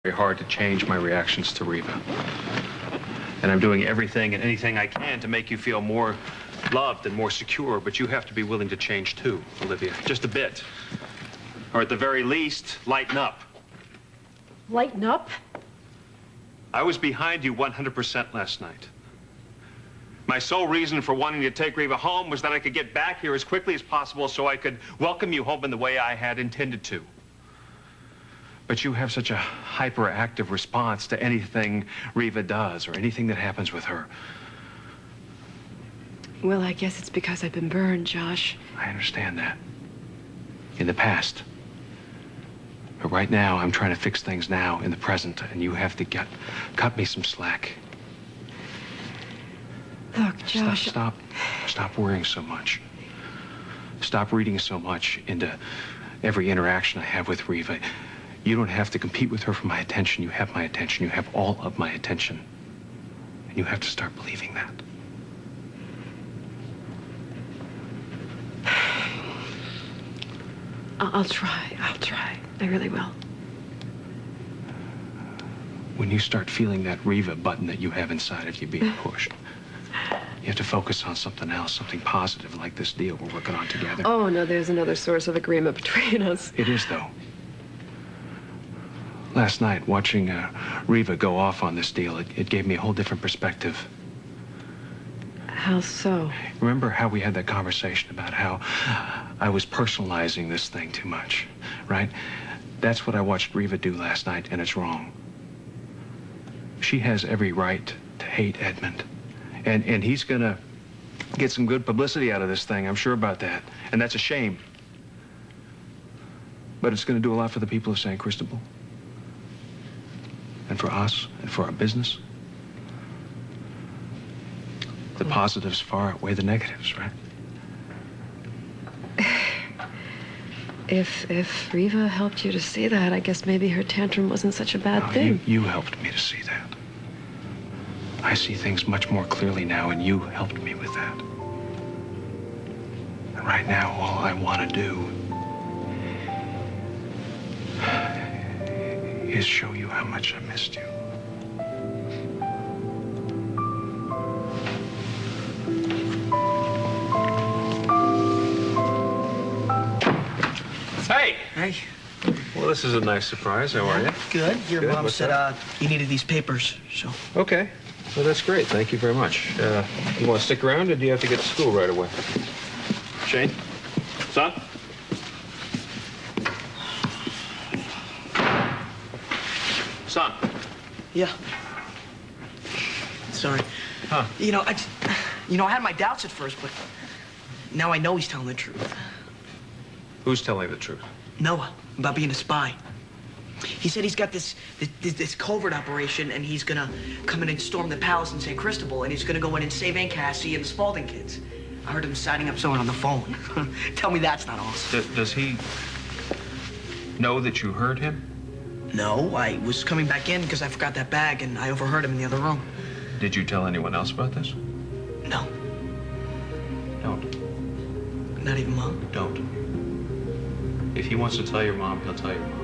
very hard to change my reactions to Reva. And I'm doing everything and anything I can to make you feel more loved and more secure, but you have to be willing to change too, Olivia. Just a bit. Or at the very least, lighten up. Lighten up? I was behind you 100% last night. My sole reason for wanting to take Reva home was that I could get back here as quickly as possible so I could welcome you home in the way I had intended to. But you have such a hyperactive response to anything Reva does or anything that happens with her. Well, I guess it's because I've been burned, Josh. I understand that. In the past. But right now, I'm trying to fix things now in the present, and you have to cut me some slack. Look, Josh... Stop worrying so much. Stop reading so much into every interaction I have with Reva. You don't have to compete with her for my attention. You have my attention. You have all of my attention. And you have to start believing that. I'll try. I really will. When you start feeling that Reva button that you have inside of you being pushed, you have to focus on something else, something positive like this deal we're working on together. Oh, no, there's another source of agreement between us. It is, though. Last night, watching Reva go off on this deal, it gave me a whole different perspective. How so? Remember how we had that conversation about how I was personalizing this thing too much, right? That's what I watched Reva do last night, and it's wrong. She has every right to hate Edmund. And he's gonna get some good publicity out of this thing, I'm sure about that. And that's a shame. But it's gonna do a lot for the people of St. Cristobal. And for us, and for our business. The positives far outweigh the negatives, right? If Reva helped you to see that, I guess maybe her tantrum wasn't such a bad thing. You helped me to see that. I see things much more clearly now, and you helped me with that. And right now, all I want to do is show you how much I missed you. Hey! Hey. Well, this is a nice surprise. How are you? Good. Your Good. mom What's said you needed these papers, so. Okay. Well, that's great. Thank you very much. You want to stick around, or do you have to get to school right away? Shayne? Son? Son? Yeah. Sorry. Huh? I had my doubts at first, but now I know he's telling the truth. Who's telling the truth? Noah, about being a spy. He said he's got this covert operation, and he's gonna come in and storm the palace in St. Cristobal, and he's gonna go in and save Aunt Cassie and the Spaulding kids. I heard him signing up someone on the phone. Tell me that's not awesome. Does he know that you heard him? No, I was coming back in because I forgot that bag, and I overheard him in the other room. Did you tell anyone else about this? No. Don't. Not even Mom? Don't. If he wants to tell your mom, he'll tell your mom.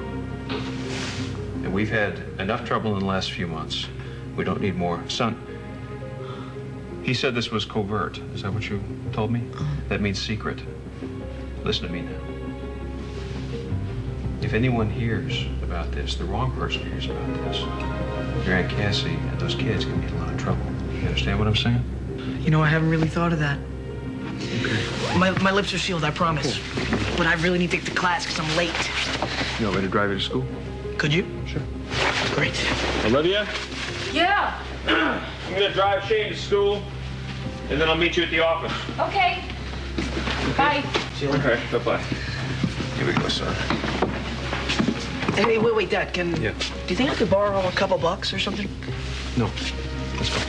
And we've had enough trouble in the last few months. We don't need more. Son, he said this was covert. Is that what you told me? That means secret. Listen to me now. If anyone hears about this, the wrong person hears about this, your Aunt Cassie and those kids can be in a lot of trouble. You understand what I'm saying? I haven't really thought of that. Okay. My lips are sealed, I promise. Cool. But I really need to get to class because I'm late. You want me to drive you to school? Could you? Sure. Great. Olivia? Yeah. I'm gonna drive Shayne to school, and then I'll meet you at the office. Okay. Bye. See you later. Okay, bye-bye. Here we go, son. Hey, wait, Dad, Yeah. do you think I could borrow a couple bucks or something? No. Let's go.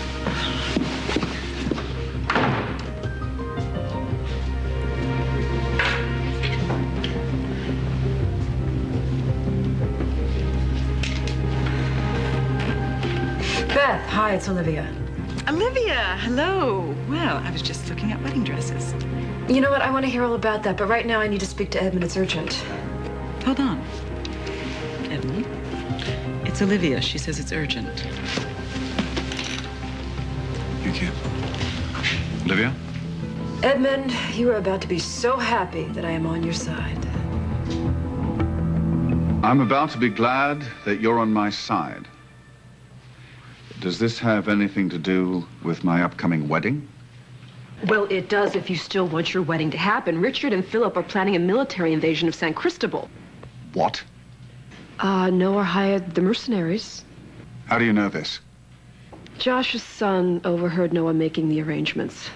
Beth, hi, it's Olivia. Olivia, hello. Well, I was just looking at wedding dresses. You know what? I want to hear all about that, but right now I need to speak to Edmund. It's urgent. Hold on. Edmund, It's Olivia. She says it's urgent. Thank you. Olivia? Edmund, you are about to be so happy that I am on your side. I'm about to be glad that you're on my side. Does this have anything to do with my upcoming wedding? Well, it does if you still want your wedding to happen. Richard and Philip are planning a military invasion of San Cristobal. What? Noah hired the mercenaries. How do you know this? Josh's son overheard Noah making the arrangements.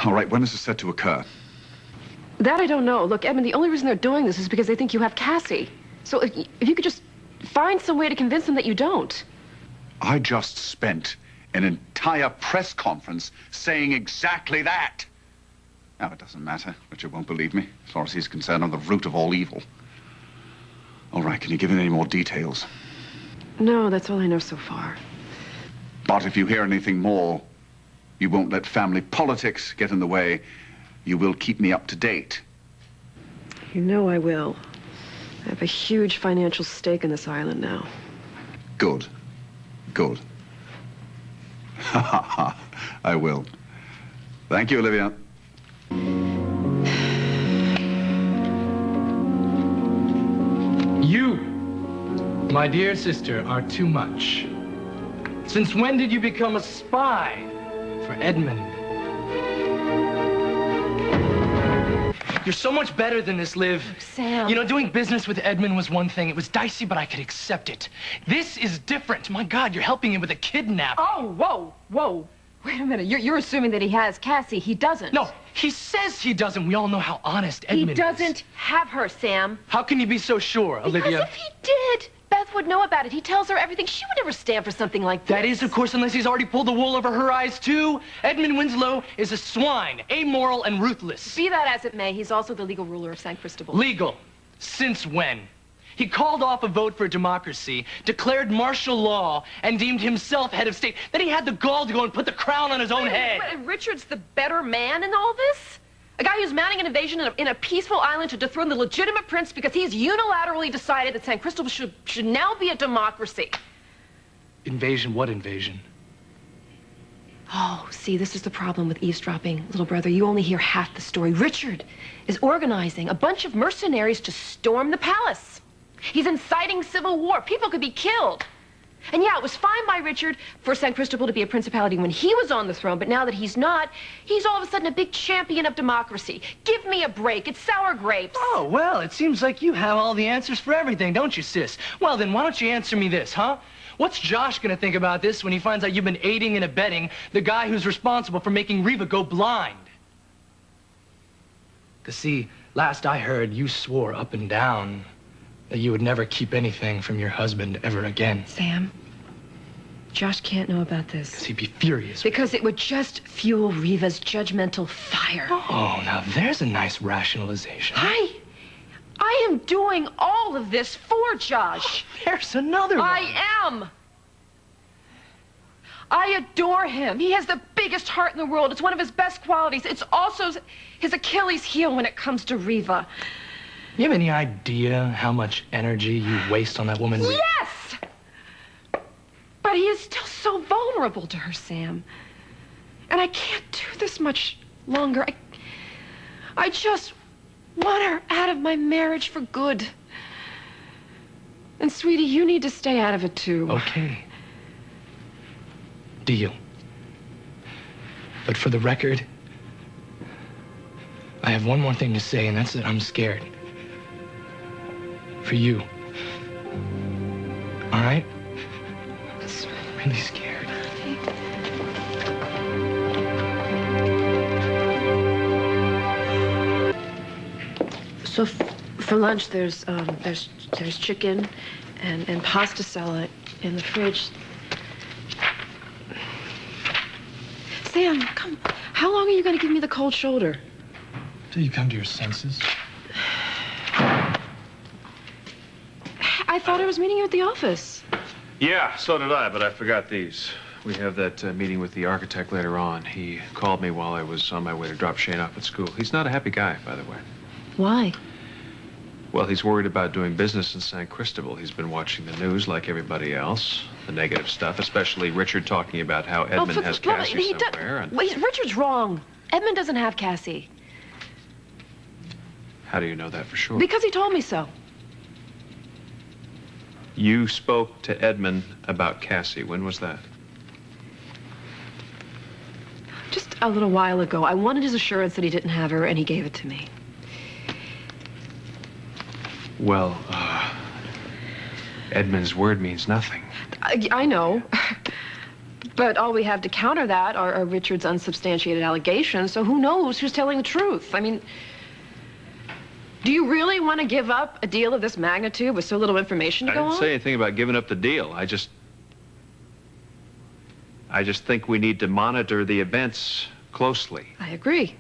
All right, when is this set to occur? That I don't know. Look, Edmund, the only reason they're doing this is because they think you have Cassie. So if you could just find some way to convince them that you don't. I just spent an entire press conference saying exactly that. Now, it doesn't matter. Richard won't believe me. As far as he's concerned, I'm the root of all evil. All right, can you give me any more details? No, that's all I know so far. But if you hear anything more, you won't let family politics get in the way. You will keep me up to date. You know I will. I have a huge financial stake in this island now. Good. Good. Ha ha ha. I will. Thank you, Olivia. You, my dear sister, are too much. Since when did you become a spy for Edmund? You're so much better than this, Liv. Sam. You know, doing business with Edmund was one thing. It was dicey, but I could accept it. This is different. My God, you're helping him with a kidnap. Oh, whoa, whoa. Wait a minute. You're assuming that he has Cassie. He doesn't. No, he says he doesn't. We all know how honest Edmund is. He doesn't have her, Sam. How can you be so sure, Olivia? Because if he did, Beth would know about it. He tells her everything. She would never stand for something like this. That is, of course, unless he's already pulled the wool over her eyes, too. Edmund Winslow is a swine, amoral and ruthless. Be that as it may, he's also the legal ruler of San Cristobal. Legal? Since when? He called off a vote for democracy, declared martial law, and deemed himself head of state. Then he had the gall to go and put the crown on his own head. Wait, Richard's the better man in all this? A guy who's mounting an invasion in a peaceful island to dethrone the legitimate prince because he's unilaterally decided that San Cristobal should now be a democracy. Invasion? What invasion? Oh, see, this is the problem with eavesdropping, little brother. You only hear half the story. Richard is organizing a bunch of mercenaries to storm the palace. He's inciting civil war. People could be killed. And yeah, it was fine by Richard for San Cristobal to be a principality when he was on the throne, but now that he's not, he's all of a sudden a big champion of democracy. Give me a break. It's sour grapes. Oh, well, it seems like you have all the answers for everything, don't you, sis? Well, then why don't you answer me this, huh? What's Josh gonna think about this when he finds out you've been aiding and abetting the guy who's responsible for making Reva go blind? 'Cause see, last I heard, you swore up and down that you would never keep anything from your husband ever again. Sam, Josh can't know about this. 'Cause he'd be furious. Because it would just fuel Reva's judgmental fire. Oh, now there's a nice rationalization. I am doing all of this for Josh. There's another one. I am. I adore him. He has the biggest heart in the world. It's one of his best qualities. It's also his Achilles heel when it comes to Reva. You have any idea how much energy you waste on that woman? Yes! But he is still so vulnerable to her, Sam. And I can't do this much longer. I just want her out of my marriage for good. And, sweetie, you need to stay out of it, too. Okay. Deal. But for the record, I have one more thing to say, and that's that I'm scared. For you. All right? I'm really scared. So for lunch, there's chicken and pasta salad in the fridge. Sam, come. How long are you going to give me the cold shoulder? Till you come to your senses. I thought I was meeting you at the office. Yeah, so did I, but I forgot these. We have that meeting with the architect later on. He called me while I was on my way to drop Shayne off at school. He's not a happy guy, by the way. Why? Well, he's worried about doing business in San Cristobal. He's been watching the news like everybody else. The negative stuff, especially Richard talking about how Edmund has Cassie somewhere. Wait, Richard's wrong. Edmund doesn't have Cassie. How do you know that for sure? Because he told me so. You spoke to Edmund about Cassie. When was that? Just a little while ago. I wanted his assurance that he didn't have her, and he gave it to me. Well, Edmund's word means nothing. I know. But all we have to counter that are Richard's unsubstantiated allegations, so who knows who's telling the truth? I mean, do you really want to give up a deal of this magnitude with so little information to go on? I didn't say anything about giving up the deal. I just think we need to monitor the events closely. I agree.